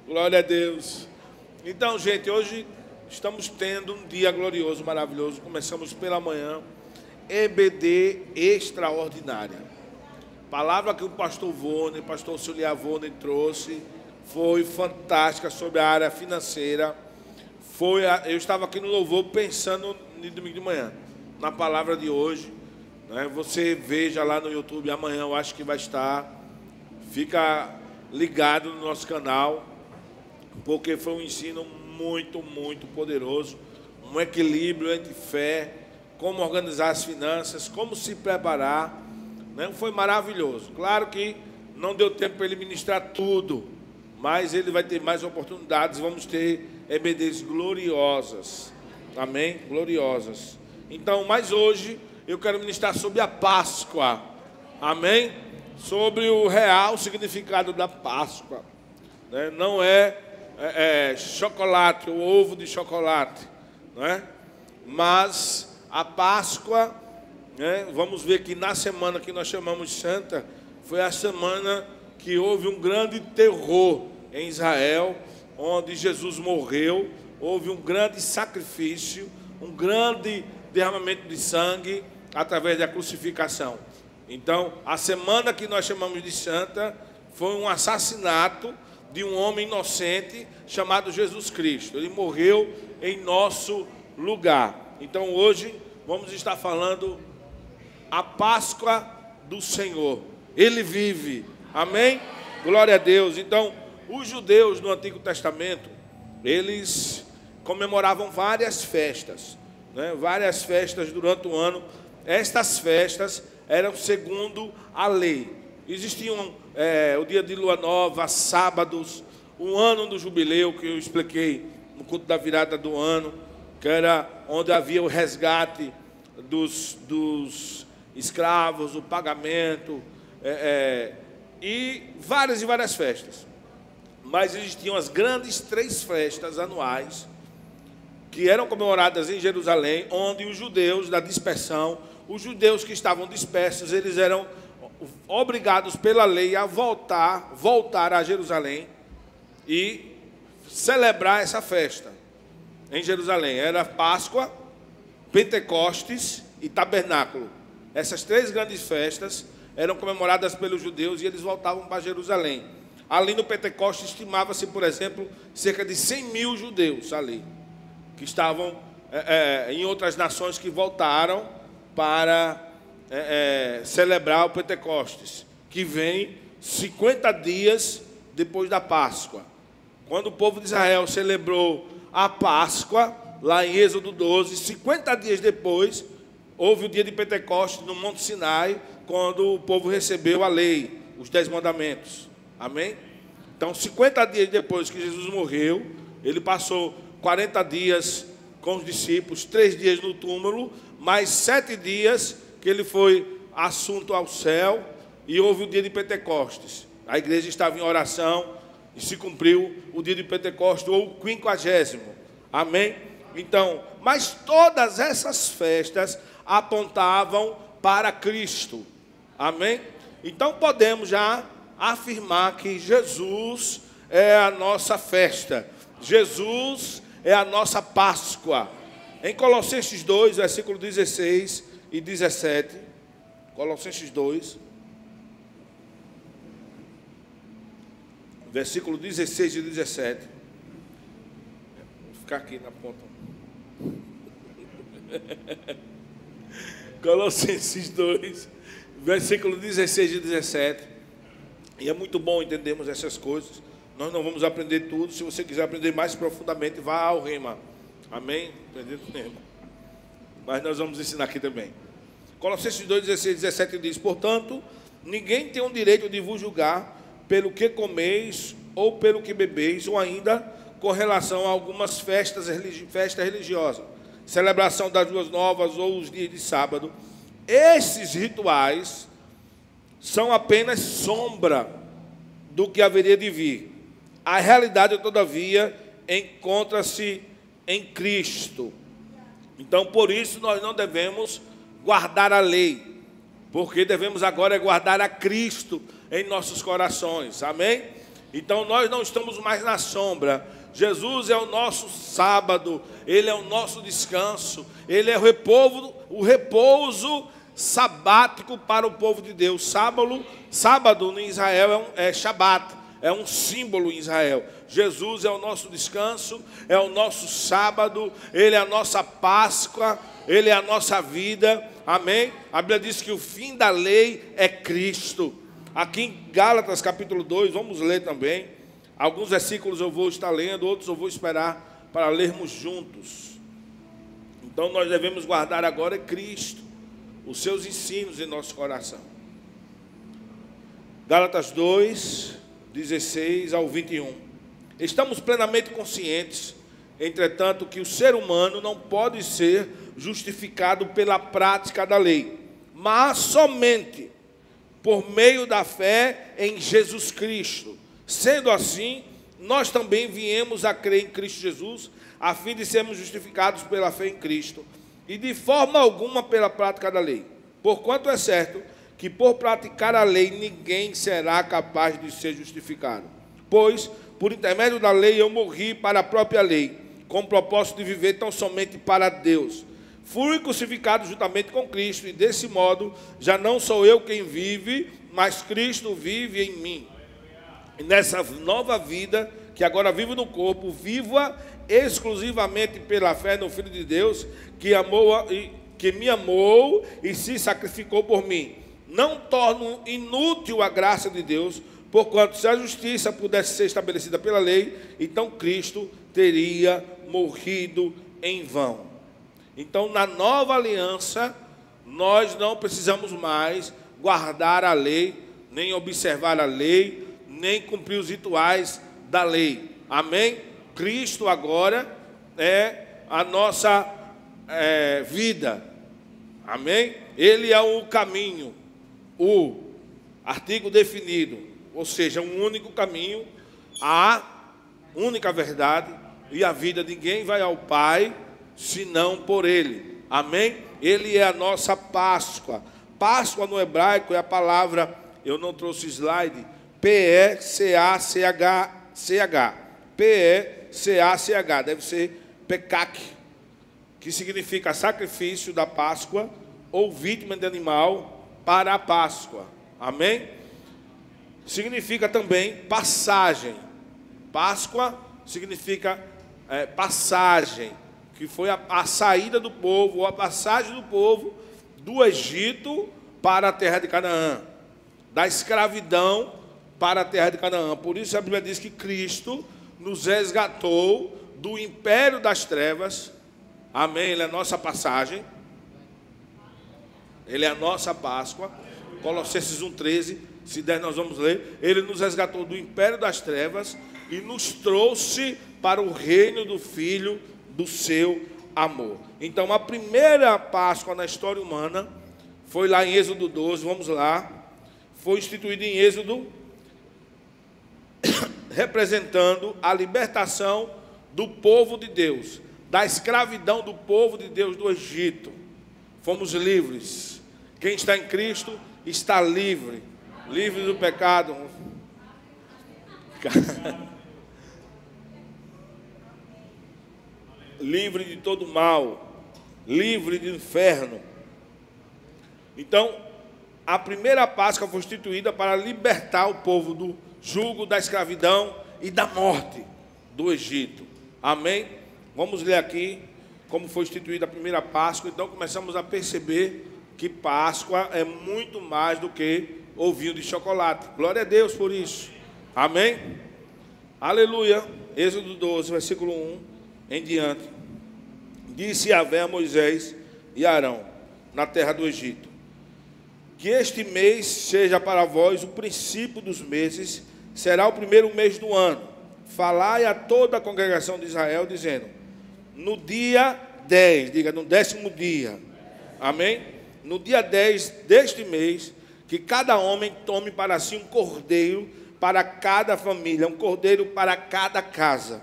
Glória a Deus. Então, gente, hoje estamos tendo um dia glorioso, maravilhoso. Começamos pela manhã, EBD extraordinária. Palavra que o pastor auxiliar Vone trouxe, foi fantástica sobre a área financeira. Eu estava aqui no louvor pensando no domingo de manhã, na palavra de hoje. Né? Você veja lá no YouTube, amanhã eu acho que vai estar. Fica ligado no nosso canal, porque foi um ensino muito poderoso. Um equilíbrio entre fé, como organizar as finanças, como se preparar. Né? Foi maravilhoso. Claro que não deu tempo para ele ministrar tudo, mas ele vai ter mais oportunidades. Vamos ter EBDs gloriosas. Amém? Gloriosas. Então, mas hoje eu quero ministrar sobre a Páscoa. Amém? Sobre o real significado da Páscoa. Né? Não é chocolate, o ovo de chocolate. Não é? Mas a Páscoa, né? Vamos ver que na semana que nós chamamos Santa, foi a semana que houve um grande terror em Israel, onde Jesus morreu. Houve um grande sacrifício, um grande derramamento de sangue através da crucificação. Então, a semana que nós chamamos de Santa foi um assassinato de um homem inocente chamado Jesus Cristo. Ele morreu em nosso lugar. Então, hoje vamos estar falando a Páscoa do Senhor. Ele vive. Amém? Glória a Deus. Então, os judeus no Antigo Testamento, eles comemoravam várias festas, né? Várias festas durante o ano. Estas festas eram segundo a lei. Existiam o dia de lua nova, sábados, o ano do jubileu, que eu expliquei no culto da virada do ano, que era onde havia o resgate dos escravos, o pagamento, e várias festas. Mas existiam as grandes 3 festas anuais que eram comemoradas em Jerusalém, onde os judeus da dispersão, os judeus que estavam dispersos, eles eram obrigados pela lei a voltar a Jerusalém e celebrar essa festa em Jerusalém. Era Páscoa, Pentecostes e Tabernáculo. Essas 3 grandes festas eram comemoradas pelos judeus e eles voltavam para Jerusalém. Ali no Pentecostes estimava-se, por exemplo, cerca de 100 mil judeus ali, que estavam em outras nações, que voltaram para celebrar o Pentecostes, que vem 50 dias depois da Páscoa. Quando o povo de Israel celebrou a Páscoa, lá em Êxodo 12, 50 dias depois, houve o dia de Pentecostes no Monte Sinai, quando o povo recebeu a lei, os 10 mandamentos. Amém? Então, 50 dias depois que Jesus morreu, ele passou 40 dias com os discípulos, 3 dias no túmulo, mais 7 dias que ele foi assunto ao céu, e houve o dia de Pentecostes. A igreja estava em oração e se cumpriu o dia de Pentecostes, ou o 50º. Amém? Então, mas todas essas festas apontavam para Cristo. Amém? Então podemos já afirmar que Jesus é a nossa festa. Jesus é a nossa Páscoa. Em Colossenses 2, versículo 16 e 17. Colossenses 2, versículo 16 e 17. Vou ficar aqui na ponta. Colossenses 2, versículo 16 e 17. E é muito bom entendermos essas coisas. Nós não vamos aprender tudo. Se você quiser aprender mais profundamente, vá ao Rema. Amém? Aprender do Rema. Mas nós vamos ensinar aqui também. Colossenses 2, 16 e 17 diz: portanto, ninguém tem o direito de vos julgar pelo que comeis ou pelo que bebeis, ou ainda com relação a algumas festas religiosas, celebração das luas novas ou os dias de sábado. Esses rituais são apenas sombra do que haveria de vir. A realidade, todavia, encontra-se em Cristo. Então, por isso, nós não devemos guardar a lei, porque devemos agora guardar a Cristo em nossos corações. Amém? Então nós não estamos mais na sombra. Jesus é o nosso sábado, Ele é o nosso descanso, Ele é o repouso sabático para o povo de Deus. Sábado em Israel é Shabat, é um símbolo em Israel. Jesus é o nosso descanso, é o nosso sábado, Ele é a nossa Páscoa, Ele é a nossa vida, amém? A Bíblia diz que o fim da lei é Cristo. Aqui em Gálatas capítulo 2, vamos ler também. Alguns versículos eu vou estar lendo, outros eu vou esperar para lermos juntos. Então nós devemos guardar agora Cristo, os seus ensinos em nosso coração. Gálatas 2, 16 ao 21. Estamos plenamente conscientes, entretanto, que o ser humano não pode ser justificado pela prática da lei, mas somente por meio da fé em Jesus Cristo. Sendo assim, nós também viemos a crer em Cristo Jesus, a fim de sermos justificados pela fé em Cristo, e de forma alguma pela prática da lei. Porquanto é certo que por praticar a lei ninguém será capaz de ser justificado. Pois, por intermédio da lei, eu morri para a própria lei, com o propósito de viver tão somente para Deus. Fui crucificado juntamente com Cristo, e desse modo já não sou eu quem vive, mas Cristo vive em mim. E nessa nova vida, que agora vivo no corpo, vivo-a exclusivamente pela fé no Filho de Deus, que me amou e se sacrificou por mim. Não torno inútil a graça de Deus, porquanto se a justiça pudesse ser estabelecida pela lei, então Cristo teria morrido em vão. Então, na nova aliança, nós não precisamos mais guardar a lei, nem observar a lei, nem cumprir os rituais da lei. Amém? Cristo agora é a nossa vida. Amém? Ele é o caminho, o artigo definido, ou seja, um único caminho, a única verdade e a vida. Ninguém vai ao Pai senão por Ele. Amém? Ele é a nossa Páscoa. Páscoa no hebraico é a palavra, eu não trouxe slide, P-E-C-A-C-H-C-H. P-E-C-A-C-H, deve ser Pekak, que significa sacrifício da Páscoa ou vítima de animal para a Páscoa. Amém? Significa também passagem. Páscoa significa passagem, que foi a saída do povo, ou a passagem do povo do Egito para a terra de Canaã, da escravidão para a terra de Canaã. Por isso a Bíblia diz que Cristo nos resgatou do império das trevas. Amém? Ele é a nossa passagem, Ele é a nossa Páscoa. Colossenses 1,13, se der nós vamos ler. Ele nos resgatou do império das trevas e nos trouxe para o reino do Filho do seu amor. Então a primeira Páscoa na história humana foi lá em Êxodo 12, vamos lá. Foi instituída em Êxodo, representando a libertação do povo de Deus, da escravidão do povo de Deus do Egito. Fomos livres. Quem está em Cristo está livre, livre do pecado. Livre de todo mal, livre do inferno. Então, a primeira Páscoa foi instituída para libertar o povo do jugo da escravidão e da morte do Egito. Amém? Vamos ler aqui como foi instituída a primeira Páscoa. Então começamos a perceber que Páscoa é muito mais do que ovinho de chocolate. Glória a Deus por isso. Amém? Aleluia. Êxodo 12, versículo 1 em diante. Disse Yahvé a Moisés e Arão na terra do Egito: que este mês seja para vós o princípio dos meses, será o primeiro mês do ano. Falai a toda a congregação de Israel, dizendo: no dia 10, diga, no 10º dia, amém? No dia 10 deste mês, que cada homem tome para si um cordeiro para cada família, um cordeiro para cada casa.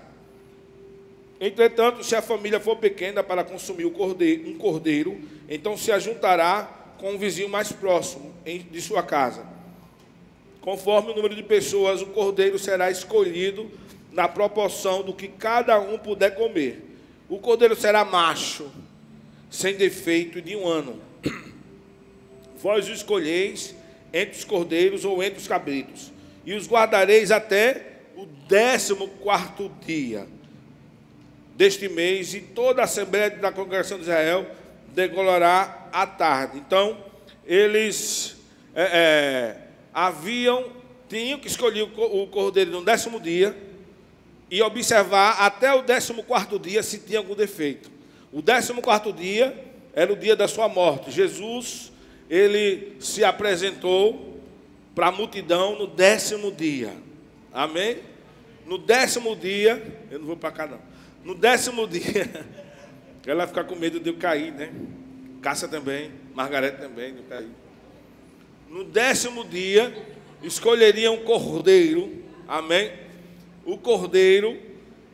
Entretanto, se a família for pequena para consumir um cordeiro, então se ajuntará com o vizinho mais próximo de sua casa. conforme o número de pessoas, o cordeiro será escolhido na proporção do que cada um puder comer. O cordeiro será macho, sem defeito, de 1 ano. Vós o escolheis entre os cordeiros ou entre os cabritos, e os guardareis até o 14º dia deste mês, e toda a Assembleia da Congregação de Israel degolorará à tarde. Então, eles tinham que escolher o cordeiro no 10º dia e observar até o 14º dia se tinha algum defeito. O 14º dia era o dia da sua morte. Jesus, ele se apresentou para a multidão no 10º dia. Amém? No 10º dia, eu não vou para cá não. No 10º dia, ela vai ficar com medo de eu cair, né? Cássia também, Margarete também, de eu cair. No 10º dia, escolheriam um cordeiro, amém? O cordeiro,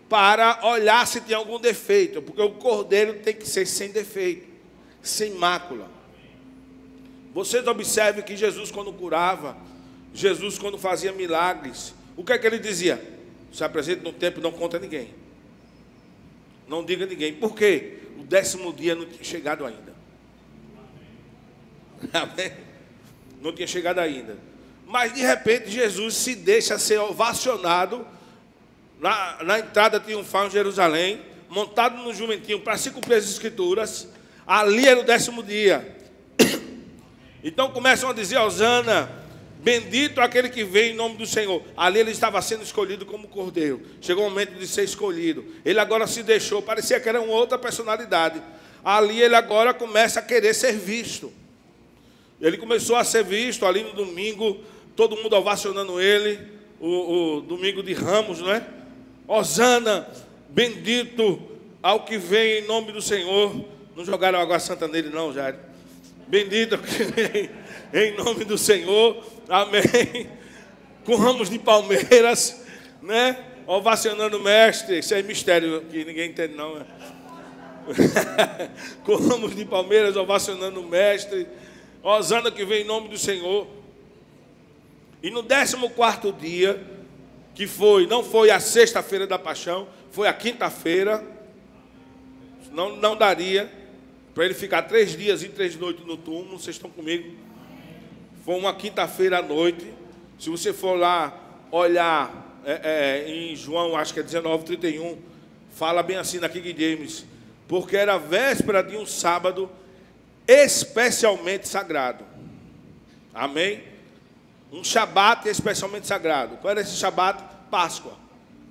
para olhar se tem algum defeito, porque o cordeiro tem que ser sem defeito, sem mácula. Vocês observem que Jesus, quando curava, Jesus, quando fazia milagres, o que é que ele dizia? Se apresente no templo, não conta ninguém. Não diga a ninguém. Por quê? O 10º dia não tinha chegado ainda. Amém? Não tinha chegado ainda. Mas, de repente, Jesus se deixa ser ovacionado na entrada triunfal em Jerusalém, montado no jumentinho para se cumprir as Escrituras. Ali era o 10º dia. Então começam a dizer: Hosana, bendito aquele que vem em nome do Senhor. Ali ele estava sendo escolhido como cordeiro. Chegou o momento de ser escolhido. Ele agora se deixou, parecia que era uma outra personalidade. Ali ele agora começa a querer ser visto. Ele começou a ser visto ali no domingo, todo mundo ovacionando ele, o domingo de Ramos, não é? Hosana, bendito ao que vem em nome do Senhor. Não jogaram água santa nele não, Jair. Bendito ao que vem em nome do Senhor, amém. Com ramos de palmeiras, né? Ovacionando o mestre. Isso é mistério que ninguém entende não, né? Com ramos de palmeiras, ovacionando o mestre. Hosana que vem em nome do Senhor. E no 14º dia, que não foi a sexta-feira da paixão, foi a quinta-feira, não daria para ele ficar 3 dias e 3 noites no túmulo. Vocês estão comigo? Foi uma quinta-feira à noite. Se você for lá olhar em João, acho que é 19:31, fala bem assim na King James, porque era véspera de um sábado especialmente sagrado. Amém? Um Shabat especialmente sagrado. Qual era esse Shabat? Páscoa.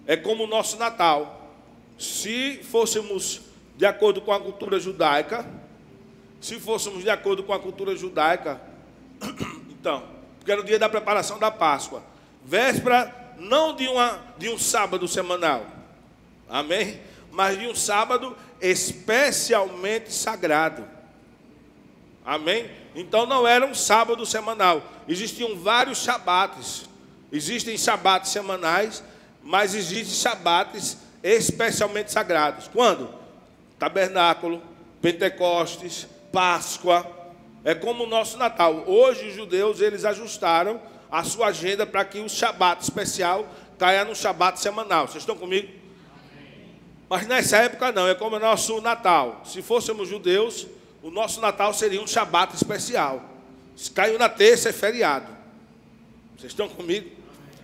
É como o nosso Natal. Se fôssemos de acordo com a cultura judaica, então, porque era o dia da preparação da Páscoa. Véspera, não de um sábado semanal. Amém? Mas de um sábado especialmente sagrado. Amém? Então não era um sábado semanal. Existiam vários shabates. Existem shabates semanais, mas existem shabates especialmente sagrados. Quando? Tabernáculo, Pentecostes, Páscoa. É como o nosso Natal. Hoje os judeus, eles ajustaram a sua agenda para que o shabat especial caia no shabat semanal. Vocês estão comigo? Mas nessa época não, é como o nosso Natal. Se fôssemos judeus, o nosso Natal seria um Shabat especial. Se caiu na terça, é feriado. Vocês estão comigo?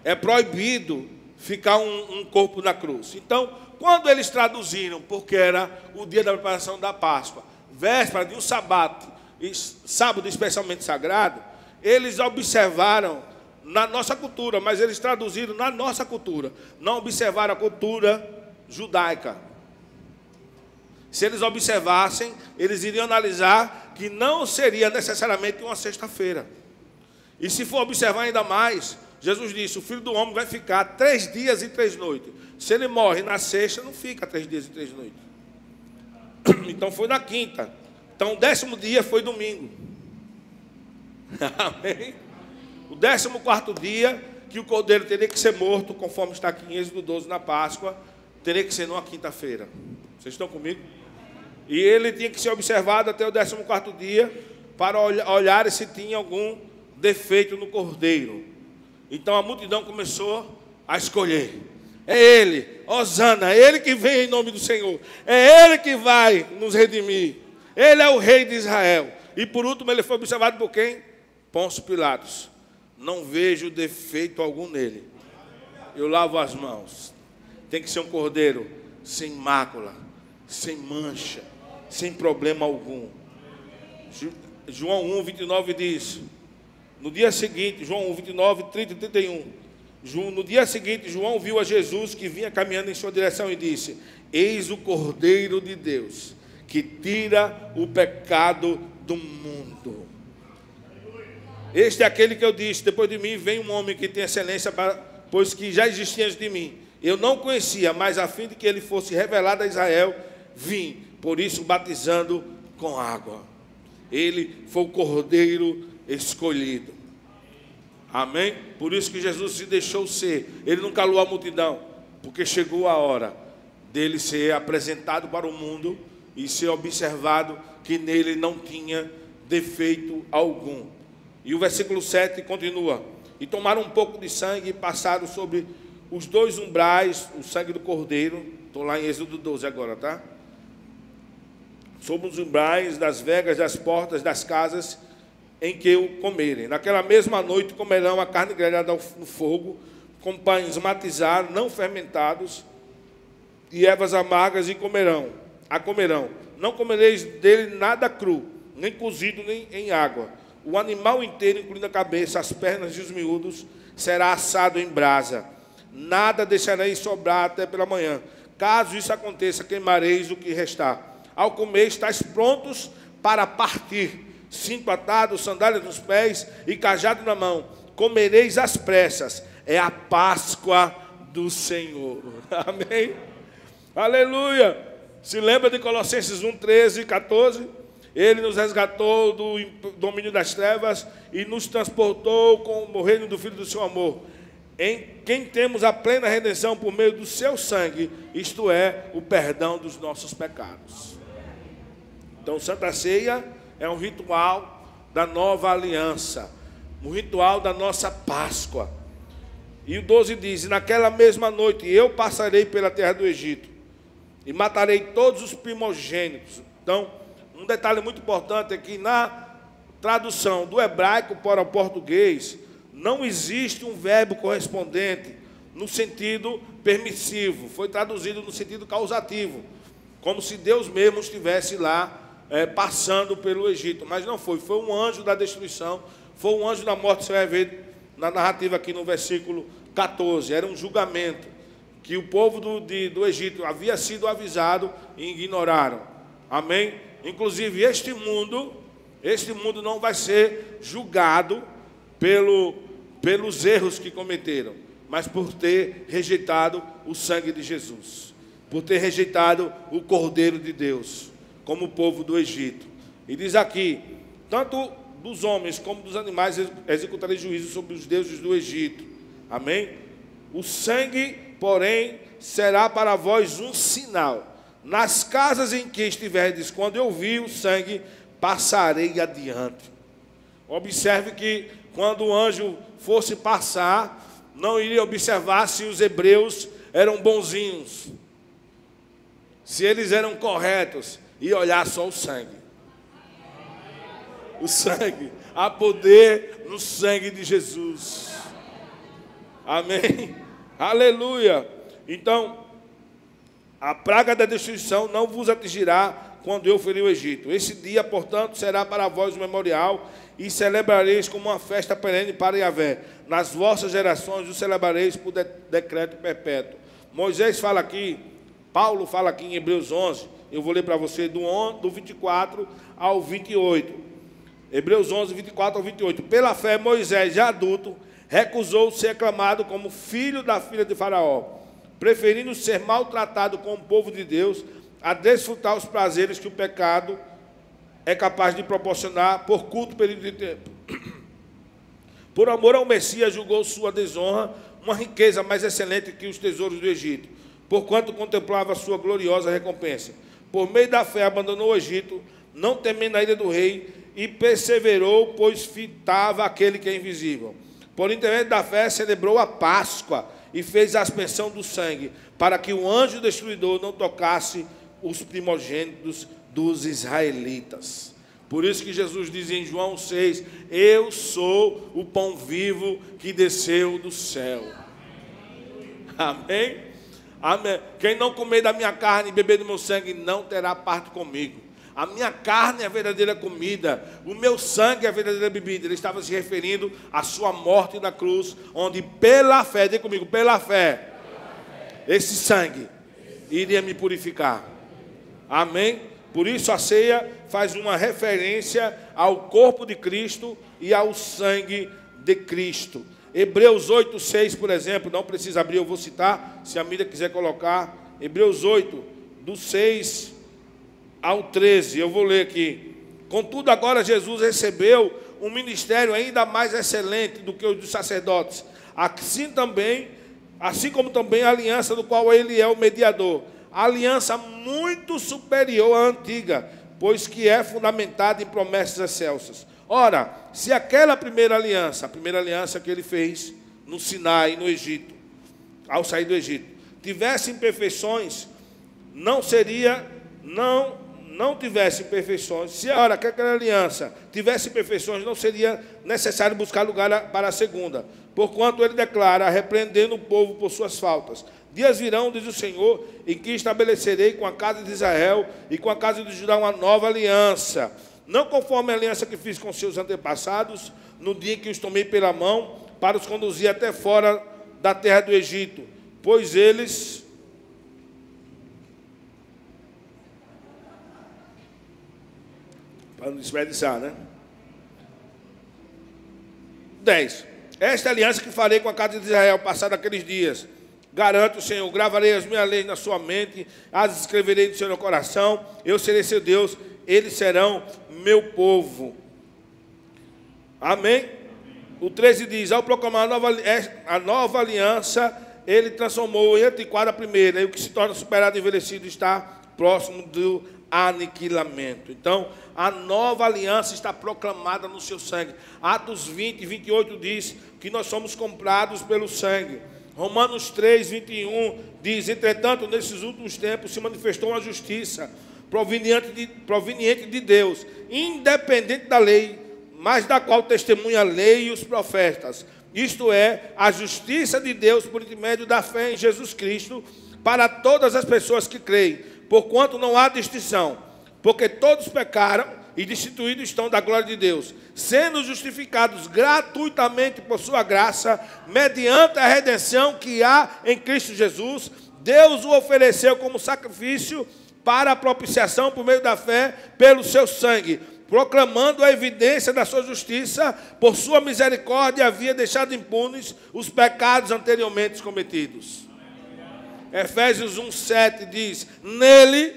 É proibido ficar um corpo na cruz. Então, quando eles traduziram, porque era o dia da preparação da Páscoa, véspera de um sábado especialmente sagrado, eles observaram na nossa cultura, mas eles traduziram na nossa cultura. Não observaram a cultura judaica. Se eles observassem, eles iriam analisar que não seria necessariamente uma sexta-feira. E se for observar ainda mais, Jesus disse: o Filho do Homem vai ficar 3 dias e 3 noites. Se ele morre na sexta, não fica 3 dias e 3 noites. Então foi na quinta. Então o 10º dia foi domingo. Amém? O 14º dia, que o cordeiro teria que ser morto, conforme está aqui em Êxodo 12 na Páscoa, teria que ser numa quinta-feira. Vocês estão comigo? E ele tinha que ser observado até o 14º dia para olhar se tinha algum defeito no cordeiro. Então a multidão começou a escolher. É Ele, Hosana, é Ele que vem em nome do Senhor. É Ele que vai nos redimir. Ele é o rei de Israel. E por último ele foi observado por quem? Pôncio Pilatos. Não vejo defeito algum nele. Eu lavo as mãos. Tem que ser um cordeiro sem mácula, sem mancha, sem problema algum. João 1, 29 diz, no dia seguinte, João 1, 29, 30 e 31, no dia seguinte, João viu a Jesus que vinha caminhando em sua direção e disse, eis o Cordeiro de Deus, que tira o pecado do mundo. Este é aquele que eu disse, depois de mim vem um homem que tem excelência, pois que já existia antes de mim. Eu não conhecia, mas a fim de que ele fosse revelado a Israel, vim, por isso batizando com água. Ele foi o Cordeiro escolhido. Amém? Por isso que Jesus se deixou ser. Ele não calou a multidão, porque chegou a hora dele ser apresentado para o mundo e ser observado que nele não tinha defeito algum. E o versículo 7 continua. E tomaram um pouco de sangue e passaram sobre os dois umbrais, o sangue do cordeiro. Estou lá em Êxodo 12 agora, tá? Sobre os umbrais das vegas, das portas, das casas em que o comerem. Naquela mesma noite comerão a carne grelhada no fogo, com pães matizados, não fermentados, e ervas amargas, e a comerão. Não comereis dele nada cru, nem cozido, nem em água. O animal inteiro, incluindo a cabeça, as pernas e os miúdos, será assado em brasa. Nada deixareis sobrar até pela manhã. Caso isso aconteça, queimareis o que restar. Ao comer, estáis prontos para partir. Cinto atado, sandálias nos pés e cajado na mão. Comereis às pressas. É a Páscoa do Senhor. Amém? Aleluia! Se lembra de Colossenses 1, 13 e 14? Ele nos resgatou do domínio das trevas e nos transportou com o reino do Filho do seu amor, em quem temos a plena redenção por meio do seu sangue, isto é, o perdão dos nossos pecados. Então, Santa Ceia é um ritual da nova aliança, um ritual da nossa Páscoa. E o 12 diz, naquela mesma noite eu passarei pela terra do Egito e matarei todos os primogênitos. Então, um detalhe muito importante é que na tradução do hebraico para o português, não existe um verbo correspondente no sentido permissivo. Foi traduzido no sentido causativo, como se Deus mesmo estivesse lá passando pelo Egito. Mas não foi, foi um anjo da destruição, foi um anjo da morte. Você vai ver na narrativa aqui no versículo 14. Era um julgamento que o povo do Egito havia sido avisado e ignoraram. Amém? Inclusive, este mundo não vai ser julgado pelos erros que cometeram, mas por ter rejeitado o sangue de Jesus, por ter rejeitado o Cordeiro de Deus, como o povo do Egito. E diz aqui, tanto dos homens como dos animais executarei juízo sobre os deuses do Egito. Amém? O sangue, porém, será para vós um sinal. Nas casas em que estiverdes, quando eu vi o sangue, passarei adiante. Observe que quando o anjo fosse passar, não iria observar se os hebreus eram bonzinhos, se eles eram corretos, ia olhar só o sangue. O sangue, há poder no sangue de Jesus. Amém? Aleluia! Então, a praga da destruição não vos atingirá quando eu ferir o Egito. Esse dia, portanto, será para vós um memorial e celebrareis como uma festa perene para Yahvé. Nas vossas gerações o celebrareis por decreto perpétuo. Moisés fala aqui, Paulo fala aqui em Hebreus 11, eu vou ler para você do 24 ao 28. Hebreus 11, 24 ao 28. Pela fé, Moisés, já adulto, recusou ser aclamado como filho da filha de Faraó, preferindo ser maltratado com o povo de Deus, a desfrutar os prazeres que o pecado é capaz de proporcionar por curto período de tempo. Por amor ao Messias, julgou sua desonra uma riqueza mais excelente que os tesouros do Egito, porquanto contemplava sua gloriosa recompensa. Por meio da fé, abandonou o Egito, não temendo a ira do rei, e perseverou, pois fitava aquele que é invisível. Por intermédio da fé, celebrou a Páscoa e fez a aspersão do sangue, para que o anjo destruidor não tocasse os primogênitos dos israelitas. Por isso que Jesus diz em João 6, eu sou o pão vivo que desceu do céu. Amém? Amém. Quem não comer da minha carne e beber do meu sangue não terá parte comigo. A minha carne é a verdadeira comida, o meu sangue é a verdadeira bebida. Ele estava se referindo à sua morte na cruz, onde pela fé, diga comigo, pela fé, esse sangue iria me purificar. Amém? Por isso a ceia faz uma referência ao corpo de Cristo e ao sangue de Cristo. Hebreus 8:6, por exemplo, não precisa abrir, eu vou citar, se a mídia quiser colocar. Hebreus 8, do 6 ao 13, eu vou ler aqui. Contudo, agora Jesus recebeu um ministério ainda mais excelente do que o dos sacerdotes, assim como também a aliança do qual ele é o mediador. A aliança muito superior à antiga, pois que é fundamentada em promessas excelsas. Ora, se aquela primeira aliança, a primeira aliança que ele fez no Sinai, no Egito, ao sair do Egito, tivesse imperfeições, não tivesse imperfeições. Se ora aquela aliança tivesse imperfeições, não seria necessário buscar lugar para a segunda. Porquanto ele declara, repreendendo o povo por suas faltas. Dias virão, diz o Senhor, em que estabelecerei com a casa de Israel e com a casa de Judá uma nova aliança. Não conforme a aliança que fiz com seus antepassados, no dia em que os tomei pela mão, para os conduzir até fora da terra do Egito. Pois eles... para não desperdiçar, né? 10. Esta aliança que farei com a casa de Israel, passado aqueles dias, garanto, Senhor, gravarei as minhas leis na sua mente, as escreverei no seu coração, eu serei seu Deus, eles serão meu povo. Amém? O 13 diz, ao proclamar a nova aliança, ele transformou em antiquada a primeira, e o que se torna superado e envelhecido está próximo do aniquilamento. Então, a nova aliança está proclamada no seu sangue. Atos 20 e 28 diz que nós somos comprados pelo sangue. Romanos 3, 21 diz, entretanto, nesses últimos tempos se manifestou uma justiça proveniente de Deus, independente da lei, mas da qual testemunha a lei e os profetas. Isto é, a justiça de Deus por intermédio da fé em Jesus Cristo, para todas as pessoas que creem, porquanto não há distinção, porque todos pecaram e destituídos estão da glória de Deus, sendo justificados gratuitamente por sua graça, mediante a redenção que há em Cristo Jesus. Deus o ofereceu como sacrifício para a propiciação por meio da fé, pelo seu sangue, proclamando a evidência da sua justiça, por sua misericórdia havia deixado impunes os pecados anteriormente cometidos. Efésios 1:7 diz, nele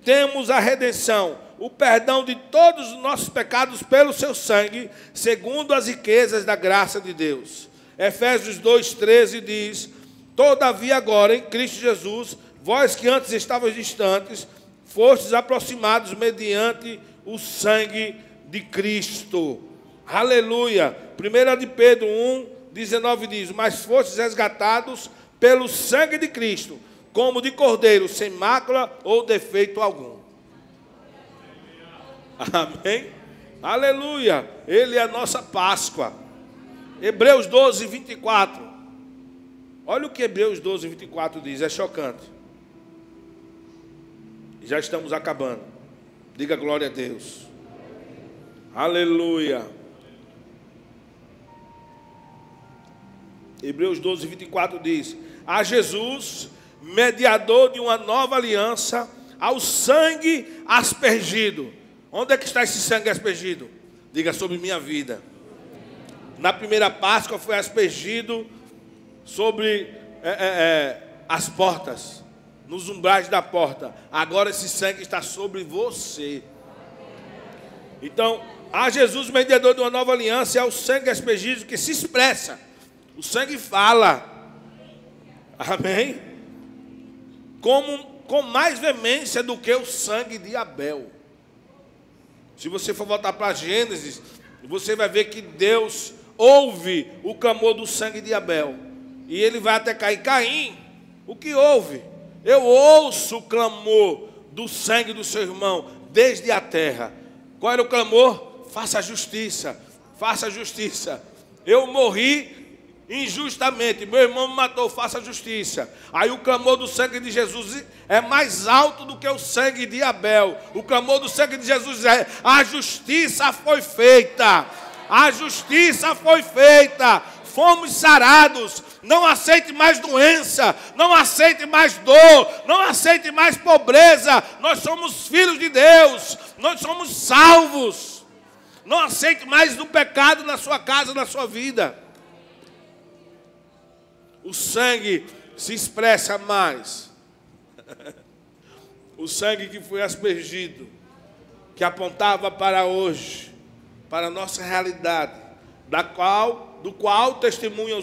temos a redenção, o perdão de todos os nossos pecados pelo seu sangue, segundo as riquezas da graça de Deus. Efésios 2:13 diz, todavia agora em Cristo Jesus, vós que antes estavais distantes, fostes aproximados mediante o sangue de Cristo. Aleluia. 1 de Pedro 1:19 diz, mas fostes resgatados pelo sangue de Cristo, como de cordeiro, sem mácula ou defeito algum. Amém? Aleluia. Ele é a nossa Páscoa. Hebreus 12:24. Olha o que Hebreus 12:24 diz, é chocante. Já estamos acabando. Diga glória a Deus. Aleluia. Hebreus 12:24 diz, a Jesus, mediador de uma nova aliança, ao sangue aspergido. Onde é que está esse sangue aspergido? Diga, sobre minha vida. Na primeira Páscoa foi aspergido sobre as portas, nos umbrais da porta. Agora esse sangue está sobre você. Então, a Jesus, mediador de uma nova aliança, é o sangue aspergido que se expressa. O sangue fala. Amém? Com mais veemência do que o sangue de Abel. Se você for voltar para Gênesis, você vai ver que Deus ouve o clamor do sangue de Abel. E ele vai até Caim. Caim, o que houve? Eu ouço o clamor do sangue do seu irmão desde a terra. Qual era o clamor? Faça justiça, faça justiça. Eu morri injustamente, meu irmão me matou, faça justiça. Aí o clamor do sangue de Jesus é mais alto do que o sangue de Abel. O clamor do sangue de Jesus é: a justiça foi feita, a justiça foi feita, fomos sarados. Não aceite mais doença, não aceite mais dor, não aceite mais pobreza. Nós somos filhos de Deus, nós somos salvos. Não aceite mais o pecado na sua casa, na sua vida. O sangue se expressa mais. O sangue que foi aspergido, que apontava para hoje, para a nossa realidade, do qual testemunham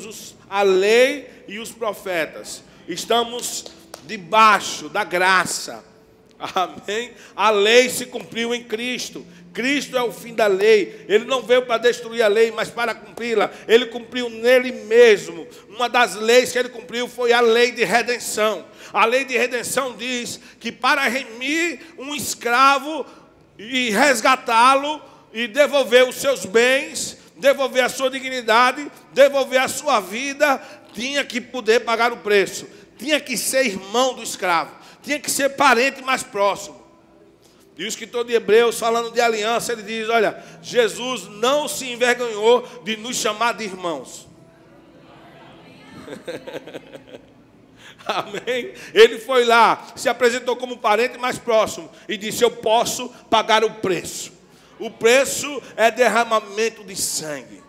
a lei e os profetas. Estamos debaixo da graça. Amém? A lei se cumpriu em Cristo. Cristo é o fim da lei. Ele não veio para destruir a lei, mas para cumpri-la. Ele cumpriu nele mesmo. Uma das leis que ele cumpriu foi a lei de redenção. A lei de redenção diz que para remir um escravo e resgatá-lo e devolver os seus bens, devolver a sua dignidade, devolver a sua vida, tinha que poder pagar o preço. Tinha que ser irmão do escravo. Tinha que ser parente mais próximo. E o escritor de Hebreus, falando de aliança, ele diz: olha, Jesus não se envergonhou de nos chamar de irmãos. Amém? Ele foi lá, se apresentou como parente mais próximo e disse: eu posso pagar o preço. O preço é derramamento de sangue.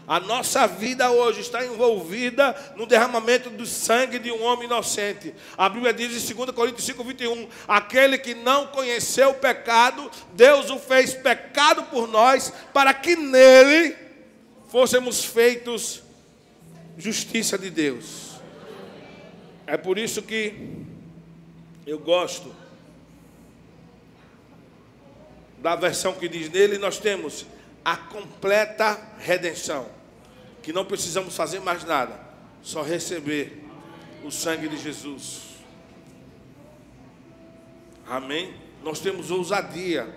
A nossa vida hoje está envolvida no derramamento do sangue de um homem inocente. A Bíblia diz em 2 Coríntios 5:21, aquele que não conheceu o pecado, Deus o fez pecado por nós, para que nele fôssemos feitos justiça de Deus. É por isso que eu gosto da versão que diz: nele nós temos a completa redenção. Que não precisamos fazer mais nada, só receber o sangue de Jesus. Amém? Nós temos ousadia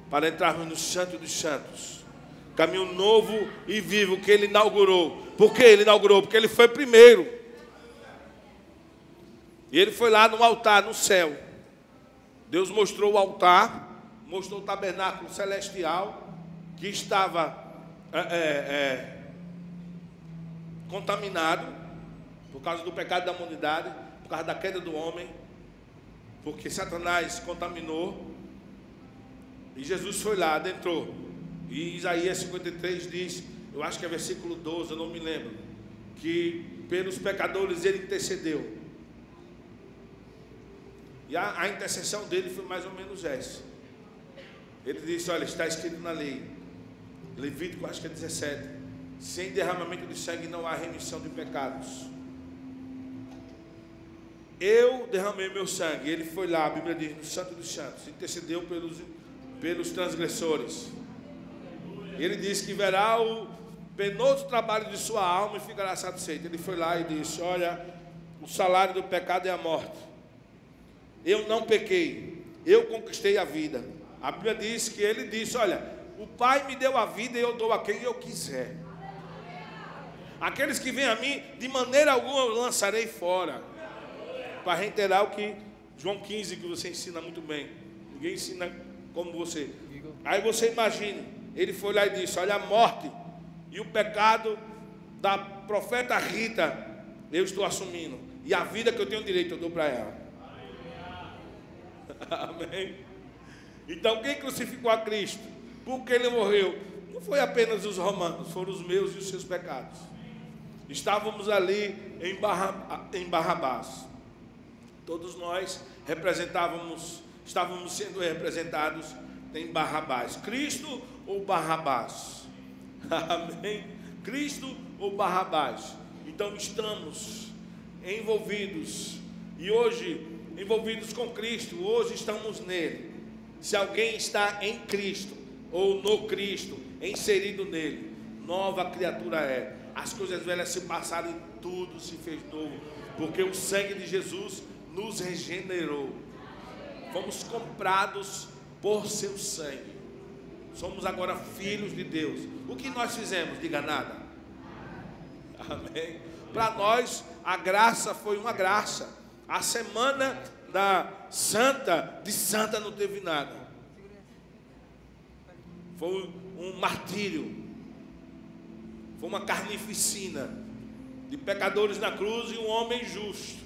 para entrarmos no Santo dos Santos. Caminho novo e vivo que Ele inaugurou. Por que Ele inaugurou? Porque Ele foi primeiro. E Ele foi lá no altar, no céu. Deus mostrou o altar, mostrou o tabernáculo celestial, que estava contaminado por causa do pecado da humanidade, por causa da queda do homem, porque Satanás contaminou. E Jesus foi lá, adentrou. E Isaías 53 diz, eu acho que é versículo 12, eu não me lembro, que pelos pecadores Ele intercedeu. E a intercessão dele foi mais ou menos essa. Ele disse: olha, está escrito na lei, Levítico, acho que é 17, sem derramamento de sangue não há remissão de pecados. Eu derramei meu sangue. Ele foi lá, a Bíblia diz, no Santo dos Santos, intercedeu pelos transgressores. Ele disse que verá o penoso trabalho de sua alma e ficará satisfeito. Ele foi lá e disse: olha, o salário do pecado é a morte. Eu não pequei, eu conquistei a vida. A Bíblia diz que ele disse: olha, o Pai me deu a vida e eu dou a quem eu quiser. Aqueles que vêm a mim, de maneira alguma eu lançarei fora. Para reiterar o que João 15, que você ensina muito bem. Ninguém ensina como você. Aí você imagine, ele foi lá e disse: olha, a morte e o pecado da profeta Rita, eu estou assumindo. E a vida que eu tenho direito, eu dou para ela. Amém? Então quem crucificou a Cristo? Porque Ele morreu? Não foi apenas os romanos, foram os meus e os seus pecados. Estávamos ali em Barrabás. Todos nós estávamos sendo representados em Barrabás. Cristo ou Barrabás? Amém? Cristo ou Barrabás? Então estamos envolvidos. E hoje, envolvidos com Cristo, hoje estamos nele. Se alguém está em Cristo ou no Cristo, inserido nele, nova criatura é. As coisas velhas se passaram e tudo se fez novo, porque o sangue de Jesus nos regenerou. Fomos comprados por seu sangue. Somos agora filhos de Deus. O que nós fizemos? Diga nada. Amém. Para nós a graça foi uma graça. A semana de santa não teve nada. Foi um martírio. Foi uma carnificina de pecadores na cruz e um homem justo.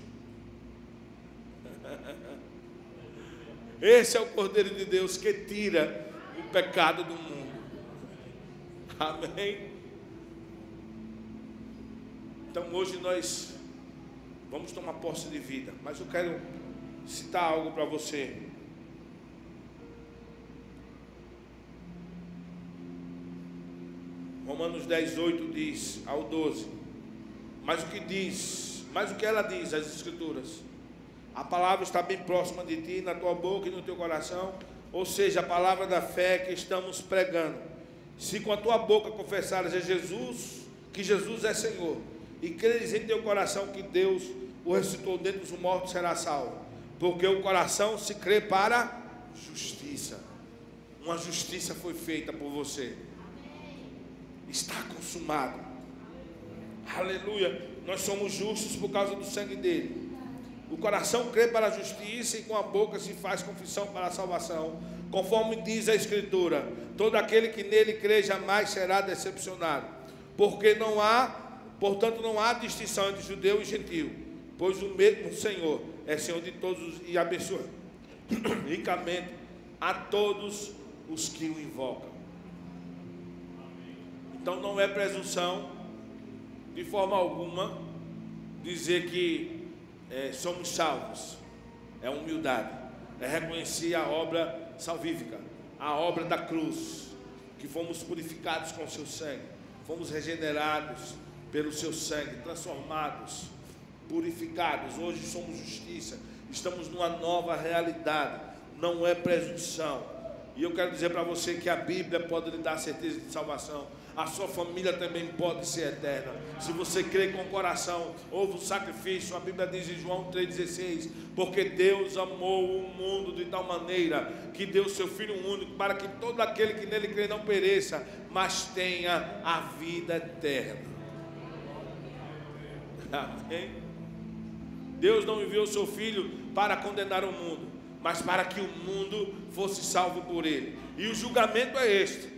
Esse é o Cordeiro de Deus que tira o pecado do mundo. Amém. Então hoje nós vamos tomar posse de vida, mas eu quero citar algo para você. Romanos 10:8 diz ao 12. Mas o que ela diz, as Escrituras? A palavra está bem próxima de ti, na tua boca e no teu coração, ou seja, a palavra da fé que estamos pregando. Se com a tua boca confessares que Jesus é Senhor, e creres em teu coração que Deus o ressuscitou dentre os mortos, será salvo. Porque o coração se crê para justiça. Uma justiça foi feita por você. Está consumado. Aleluia. Nós somos justos por causa do sangue dele. O coração crê para a justiça e com a boca se faz confissão para a salvação. Conforme diz a Escritura, todo aquele que nele crê jamais será decepcionado. Portanto não há distinção entre judeu e gentil, pois o mesmo Senhor é Senhor de todos e abençoa ricamente a todos os que o invocam. Então não é presunção de forma alguma dizer que somos salvos. É humildade, é reconhecer a obra salvífica, a obra da cruz, que fomos purificados com o seu sangue, fomos regenerados pelo seu sangue, transformados, purificados. Hoje somos justiça, estamos numa nova realidade, não é presunção. E eu quero dizer para você que a Bíblia pode lhe dar certeza de salvação. A sua família também pode ser eterna. Se você crê com o coração, houve um sacrifício. A Bíblia diz em João 3,16: porque Deus amou o mundo de tal maneira que deu seu Filho único, para que todo aquele que nele crê não pereça, mas tenha a vida eterna. Amém? Deus não enviou seu Filho para condenar o mundo, mas para que o mundo fosse salvo por ele. E o julgamento é este: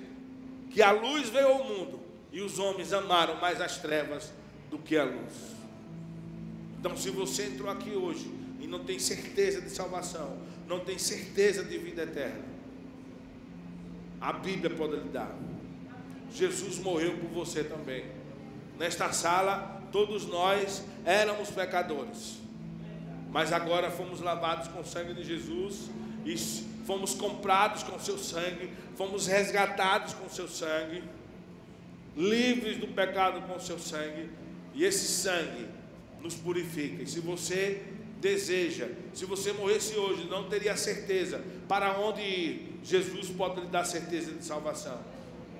que a luz veio ao mundo e os homens amaram mais as trevas do que a luz. Então, se você entrou aqui hoje e não tem certeza de salvação, não tem certeza de vida eterna, a Bíblia pode lhe dar. Jesus morreu por você também. Nesta sala, todos nós éramos pecadores, mas agora fomos lavados com o sangue de Jesus e fomos comprados com o seu sangue, fomos resgatados com o seu sangue, livres do pecado com o seu sangue, e esse sangue nos purifica. E se você deseja, se você morresse hoje, não teria certeza para onde ir, Jesus pode lhe dar certeza de salvação.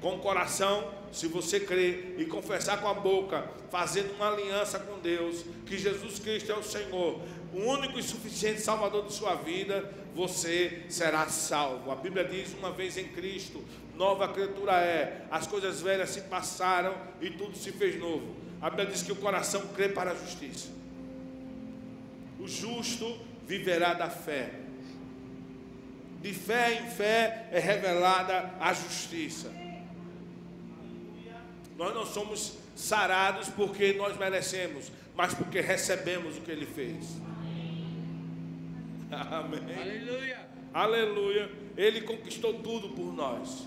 Com o coração, se você crer e confessar com a boca, fazendo uma aliança com Deus, que Jesus Cristo é o Senhor, o único e suficiente Salvador de sua vida, você será salvo. A Bíblia diz: uma vez em Cristo, nova criatura é, as coisas velhas se passaram e tudo se fez novo. A Bíblia diz que o coração crê para a justiça. O justo viverá da fé. De fé em fé é revelada a justiça. Nós não somos sarados porque nós merecemos, mas porque recebemos o que Ele fez. Amém. Aleluia. Aleluia. Ele conquistou tudo por nós.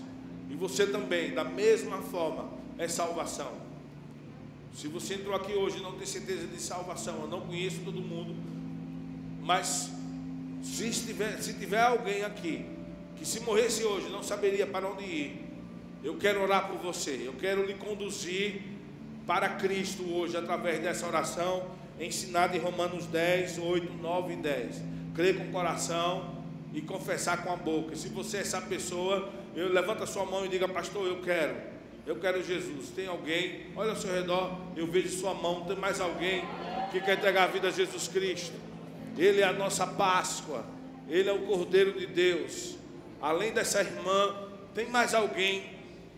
E você também, da mesma forma, é salvação. Se você entrou aqui hoje e não tem certeza de salvação, eu não conheço todo mundo, mas se tiver alguém aqui que se morresse hoje não saberia para onde ir, eu quero orar por você. Eu quero lhe conduzir para Cristo hoje, através dessa oração ensinada em Romanos 10, 8, 9 e 10. Crer com o coração e confessar com a boca. Se você é essa pessoa, levanta a sua mão e diga: pastor, eu quero. Eu quero Jesus. Tem alguém? Olha ao seu redor, eu vejo sua mão. Tem mais alguém que quer entregar a vida a Jesus Cristo? Ele é a nossa Páscoa. Ele é o Cordeiro de Deus. Além dessa irmã, tem mais alguém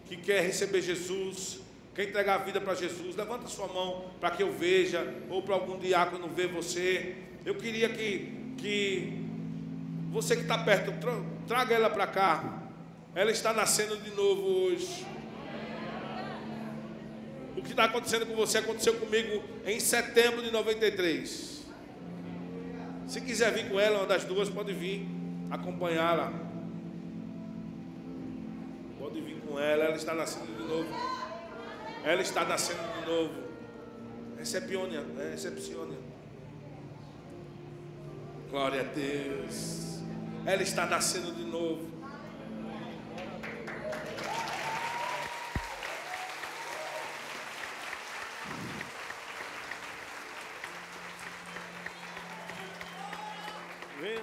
que quer receber Jesus, quer entregar a vida para Jesus? Levanta sua mão para que eu veja, ou para algum diácono ver você. Eu queria que você que está perto, traga ela para cá. Ela está nascendo de novo hoje. O que está acontecendo com você aconteceu comigo em setembro de 93. Se quiser vir com ela, uma das duas, pode vir acompanhá-la. Pode vir com ela, ela está nascendo de novo. Ela está nascendo de novo. Recepcione. Glória a Deus. Ela está nascendo de novo. Vem.